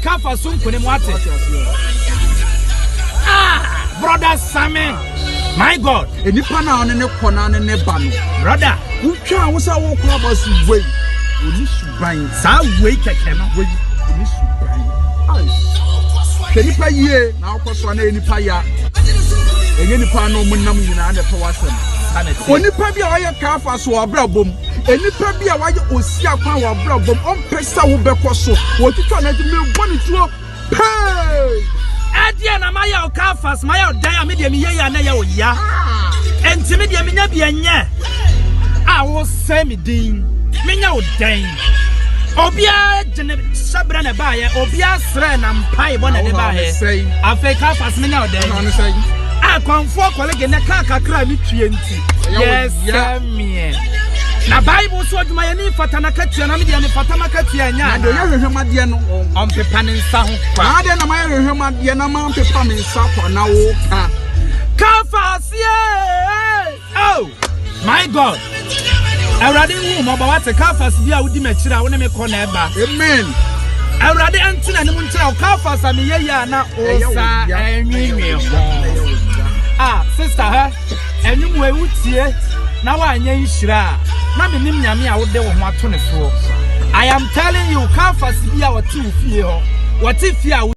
kafa so nkone mu ate. Brother Sammy, my God. Enipa na one ne kona ne ba no. Brother, utwa wo sa wo kura ba su wei. Oni suban. Sa wei keke no. Wei. Oni suban. Enipa yie na akoso na enipa ya. Enye nipa no munam nyina na tawasem. Onipa bia waye kafa so obrabom. Enipa bia waye osia kwan wo obrabom. Ompesa wo bekoso. Wo tutwa na de me boni tuo. Hey! Adia na maya o kafas maya o dan me de me ye na ya o ya. Enti me de me nya bia nye. A wo se me din. Me nya o dan. Obia jene sabra na ba ye, obia sre na mpai bo na de ba ye. Afa kafas me nya o dan. A Komfo Kolege na kakra mi tue nti. Yes, me. Na Bible so aduma ye ni fata na katia na me de ni fata na katia nya. Na de ye hwehwemade no ompepa ne nsa ho kwa. Na de na ma ye hwehwemade na ma ompepa me nsa kwa na wo ka. Kafasie! Oh, my God. Awurade hu mo ba wate kafas bia wodi machira wo ne me kɔ na eba. Amen. Awurade antina ne mu ntira kafas a me ye ya na osa enwinwe ho. Sister ha, enwum we wutie na wa anya nhira na me nim nyame a wo de wo ho ato ne so. I am telling you kafas bia wote ufie ho. Wote fie a